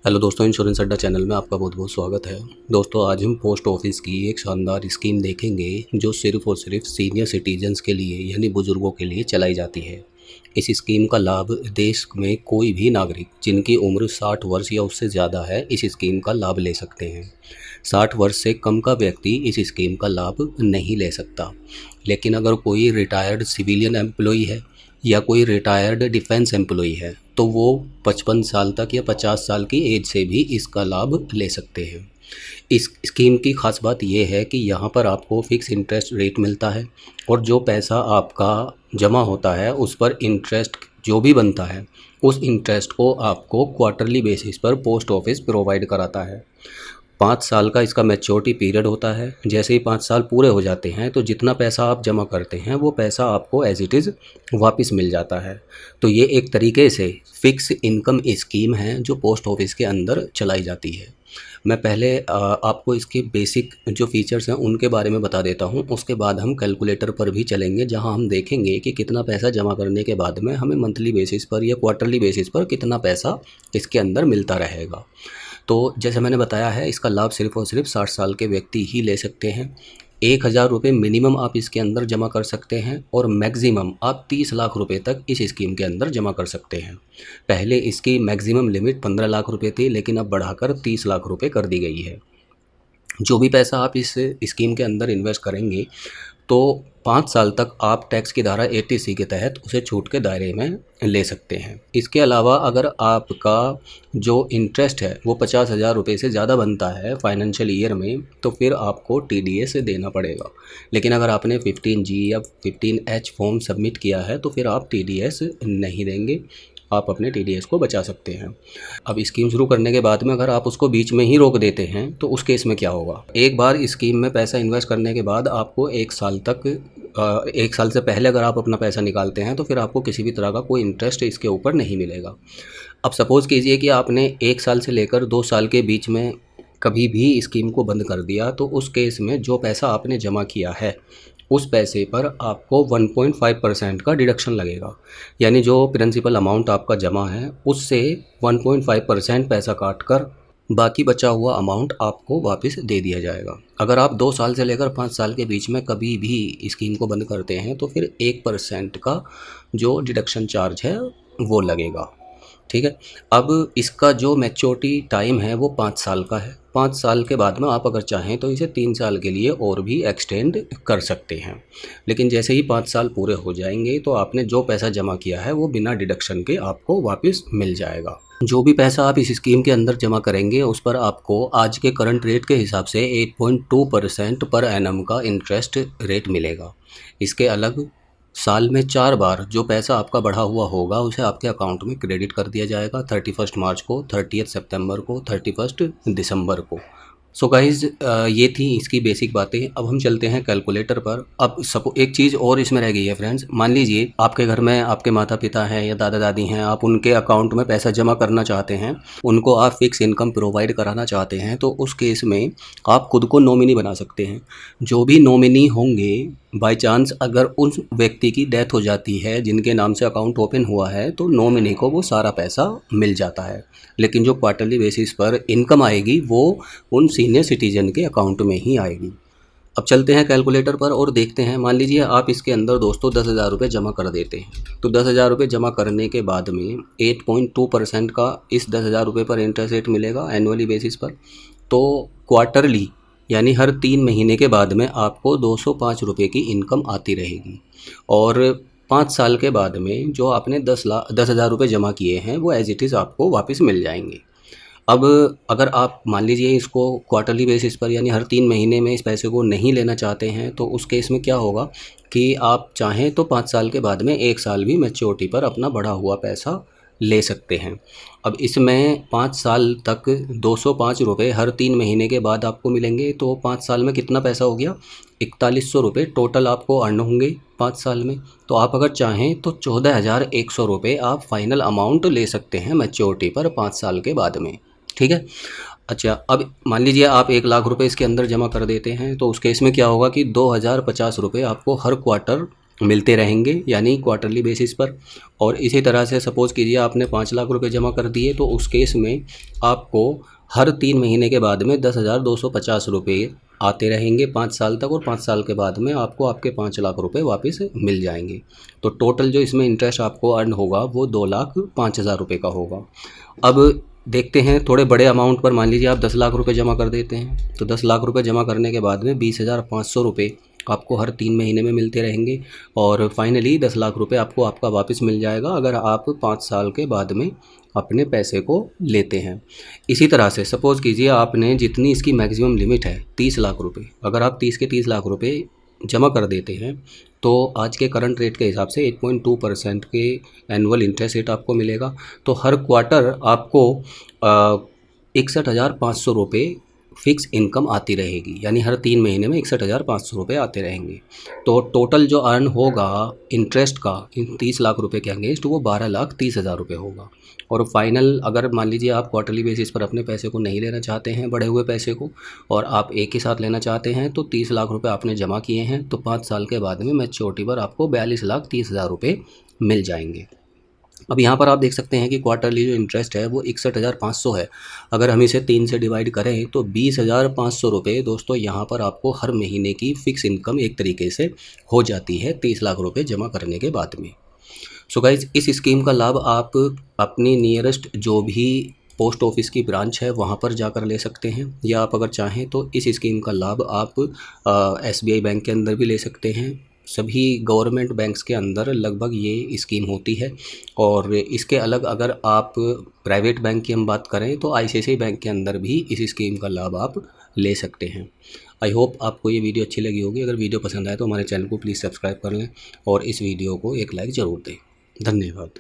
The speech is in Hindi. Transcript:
हेलो दोस्तों, इंश्योरेंस अड्डा चैनल में आपका बहुत बहुत स्वागत है। दोस्तों, आज हम पोस्ट ऑफिस की एक शानदार स्कीम देखेंगे जो सिर्फ़ और सिर्फ सीनियर सिटीजन्स के लिए यानी बुज़ुर्गों के लिए चलाई जाती है। इस स्कीम का लाभ देश में कोई भी नागरिक जिनकी उम्र 60 वर्ष या उससे ज़्यादा है इस स्कीम का लाभ ले सकते हैं। 60 वर्ष से कम का व्यक्ति इस स्कीम का लाभ नहीं ले सकता। लेकिन अगर कोई रिटायर्ड सिविलियन एम्प्लॉई है या कोई रिटायर्ड डिफेंस एम्प्लॉई है तो वो 55 साल तक या 50 साल की एज से भी इसका लाभ ले सकते हैं। इस स्कीम की ख़ास बात यह है कि यहाँ पर आपको फ़िक्स इंटरेस्ट रेट मिलता है और जो पैसा आपका जमा होता है उस पर इंटरेस्ट जो भी बनता है उस इंटरेस्ट को आपको क्वार्टरली बेसिस पर पोस्ट ऑफिस प्रोवाइड कराता है। 5 साल का इसका मैच्योरिटी पीरियड होता है। जैसे ही 5 साल पूरे हो जाते हैं तो जितना पैसा आप जमा करते हैं वो पैसा आपको एज इट इज़ वापस मिल जाता है। तो ये एक तरीके से फ़िक्स इनकम स्कीम है जो पोस्ट ऑफिस के अंदर चलाई जाती है। मैं पहले आपको इसके बेसिक जो फ़ीचर्स हैं उनके बारे में बता देता हूँ। उसके बाद हम कैलकुलेटर पर भी चलेंगे जहाँ हम देखेंगे कि कितना पैसा जमा करने के बाद में हमें मंथली बेसिस पर या क्वार्टरली बेसिस पर कितना पैसा इसके अंदर मिलता रहेगा। तो जैसे मैंने बताया है, इसका लाभ सिर्फ़ और सिर्फ 60 साल के व्यक्ति ही ले सकते हैं। 1000 रुपये मिनिमम आप इसके अंदर जमा कर सकते हैं और मैक्सिमम आप 30 लाख रुपए तक इस स्कीम के अंदर जमा कर सकते हैं। पहले इसकी मैक्सिमम लिमिट 15 लाख रुपए थी, लेकिन अब बढ़ाकर 30 लाख रुपए कर दी गई है। जो भी पैसा आप इस स्कीम के अंदर इन्वेस्ट करेंगे तो 5 साल तक आप टैक्स की धारा 80C के तहत उसे छूट के दायरे में ले सकते हैं। इसके अलावा अगर आपका जो इंटरेस्ट है वो 50,000 रुपये से ज़्यादा बनता है फाइनेंशियल ईयर में तो फिर आपको TDS देना पड़ेगा। लेकिन अगर आपने 15G या 15H फॉर्म सबमिट किया है तो फिर आप TDS नहीं देंगे, आप अपने TDS को बचा सकते हैं। अब स्कीम शुरू करने के बाद में अगर आप उसको बीच में ही रोक देते हैं तो उस केस में क्या होगा? एक बार स्कीम में पैसा इन्वेस्ट करने के बाद आपको 1 साल तक 1 साल से पहले अगर आप अपना पैसा निकालते हैं तो फिर आपको किसी भी तरह का कोई इंटरेस्ट इसके ऊपर नहीं मिलेगा। अब सपोज़ कीजिए कि आपने 1 साल से लेकर 2 साल के बीच में कभी भी स्कीम को बंद कर दिया तो उस केस में जो पैसा आपने जमा किया है उस पैसे पर आपको 1.5% का डिडक्शन लगेगा। यानी जो प्रिंसिपल अमाउंट आपका जमा है उससे 1.5% पैसा काट कर बाकी बचा हुआ अमाउंट आपको वापस दे दिया जाएगा। अगर आप 2 साल से लेकर 5 साल के बीच में कभी भी स्कीम को बंद करते हैं तो फिर 1% का जो डिडक्शन चार्ज है वो लगेगा। ठीक है। अब इसका जो मैच्योरिटी टाइम है वो 5 साल का है। 5 साल के बाद में आप अगर चाहें तो इसे 3 साल के लिए और भी एक्सटेंड कर सकते हैं। लेकिन जैसे ही 5 साल पूरे हो जाएंगे तो आपने जो पैसा जमा किया है वो बिना डिडक्शन के आपको वापस मिल जाएगा। जो भी पैसा आप इस स्कीम के अंदर जमा करेंगे उस पर आपको आज के करंट रेट के हिसाब से 8.2% पर एनम का इंटरेस्ट रेट मिलेगा। इसके अलग साल में 4 बार जो पैसा आपका बढ़ा हुआ होगा उसे आपके अकाउंट में क्रेडिट कर दिया जाएगा, 31 मार्च को, 30 सितंबर को, 31 दिसंबर को। सो गाइज़, ये थी इसकी बेसिक बातें। अब हम चलते हैं कैलकुलेटर पर। अब एक चीज़ और इसमें रह गई है फ्रेंड्स। मान लीजिए आपके घर में आपके माता पिता हैं या दादा दादी हैं, आप उनके अकाउंट में पैसा जमा करना चाहते हैं, उनको आप फिक्स इनकम प्रोवाइड कराना चाहते हैं तो उस केस में आप खुद को नॉमिनी बना सकते हैं। जो भी नॉमिनी होंगे, बाय चांस अगर उस व्यक्ति की डेथ हो जाती है जिनके नाम से अकाउंट ओपन हुआ है तो नॉमिनी को वो सारा पैसा मिल जाता है। लेकिन जो क्वार्टरली बेसिस पर इनकम आएगी वो उन सीनियर सिटीजन के अकाउंट में ही आएगी। अब चलते हैं कैलकुलेटर पर और देखते हैं। मान लीजिए आप इसके अंदर दोस्तों 10,000 रुपये जमा कर देते हैं तो 10,000 रुपये जमा करने के बाद में 8.2% का इस 10,000 रुपये पर इंटरेस्ट रेट मिलेगा एनुअली बेसिस पर। तो क्वार्टरली यानी हर 3 महीने के बाद में आपको 205 रुपये की इनकम आती रहेगी और 5 साल के बाद में जो आपने 10,000 रुपये जमा किए हैं वो एज इट इज़ आपको वापस मिल जाएंगे। अब अगर आप मान लीजिए इसको क्वार्टरली बेसिस पर यानी हर 3 महीने में इस पैसे को नहीं लेना चाहते हैं तो उस केस में क्या होगा कि आप चाहें तो 5 साल के बाद में 1 साल भी मैच्योरिटी पर अपना बढ़ा हुआ पैसा ले सकते हैं। अब इसमें 5 साल तक 205 रुपये हर 3 महीने के बाद आपको मिलेंगे तो 5 साल में कितना पैसा हो गया? 4100 रुपये टोटल आपको अर्न होंगे 5 साल में। तो आप अगर चाहें तो 14,100 रुपये आप फाइनल अमाउंट ले सकते हैं मैच्योरिटी पर 5 साल के बाद में। ठीक है। अच्छा, अब मान लीजिए आप 1 लाख रुपए इसके अंदर जमा कर देते हैं तो उस केस में क्या होगा कि 2,050 रुपये आपको हर क्वार्टर मिलते रहेंगे, यानी क्वार्टरली बेसिस पर। और इसी तरह से सपोज़ कीजिए आपने 5 लाख रुपए जमा कर दिए, तो उस केस में आपको हर 3 महीने के बाद में 10,250 रुपये आते रहेंगे 5 साल तक, और 5 साल के बाद में आपको आपके 5 लाख रुपए वापस मिल जाएंगे। तो टोटल जो इसमें इंटरेस्ट आपको अर्न होगा वो 2,05,000 रुपये का होगा। अब देखते हैं थोड़े बड़े अमाउंट पर, मान लीजिए आप 10 लाख रुपए जमा कर देते हैं, तो 10 लाख रुपए जमा करने के बाद में 20,500 रुपये आपको हर 3 महीने में मिलते रहेंगे, और फाइनली 10 लाख रुपए आपको आपका वापस मिल जाएगा अगर आप 5 साल के बाद में अपने पैसे को लेते हैं। इसी तरह से सपोज़ कीजिए आपने जितनी इसकी मैक्सिमम लिमिट है 30 लाख रुपए, अगर आप 30 के 30 लाख रुपए जमा कर देते हैं तो आज के करंट रेट के हिसाब से 8.2% के एनुअल इंटरेस्ट रेट आपको मिलेगा। तो हर क्वार्टर आपको 61,500 रुपये फ़िक्स इनकम आती रहेगी, यानी हर 3 महीने में 61,500 रुपये आते रहेंगे। तो टोटल जो अर्न होगा इंटरेस्ट का इन 30 लाख रुपए के अगेंस्ट वो 12,30,000 रुपये होगा। और फाइनल अगर मान लीजिए आप क्वार्टरली बेसिस पर अपने पैसे को नहीं लेना चाहते हैं, बढ़े हुए पैसे को, और आप एक ही साथ लेना चाहते हैं, तो 30 लाख रुपये आपने जमा किए हैं, तो 5 साल के बाद में मैच्योरिटी पर आपको 42,30,000 रुपये मिल जाएंगे। अब यहाँ पर आप देख सकते हैं कि क्वार्टरली जो इंटरेस्ट है वो 61,500 है। अगर हम इसे 3 से डिवाइड करें तो 20,500 रुपये दोस्तों यहाँ पर आपको हर महीने की फ़िक्स इनकम एक तरीके से हो जाती है 30 लाख रुपये जमा करने के बाद में। सो गाइज़, इस स्कीम का लाभ आप अपनी नियरेस्ट जो भी पोस्ट ऑफिस की ब्रांच है वहाँ पर जाकर ले सकते हैं, या आप अगर चाहें तो इस स्कीम का लाभ आप SBI बैंक के अंदर भी ले सकते हैं। सभी गवर्नमेंट बैंक्स के अंदर लगभग ये स्कीम होती है। और इसके अलग अगर आप प्राइवेट बैंक की हम बात करें तो ICICI बैंक के अंदर भी इस स्कीम का लाभ आप ले सकते हैं। आई होप आपको ये वीडियो अच्छी लगी होगी। अगर वीडियो पसंद आए तो हमारे चैनल को प्लीज़ सब्सक्राइब कर लें और इस वीडियो को एक लाइक ज़रूर दें। धन्यवाद।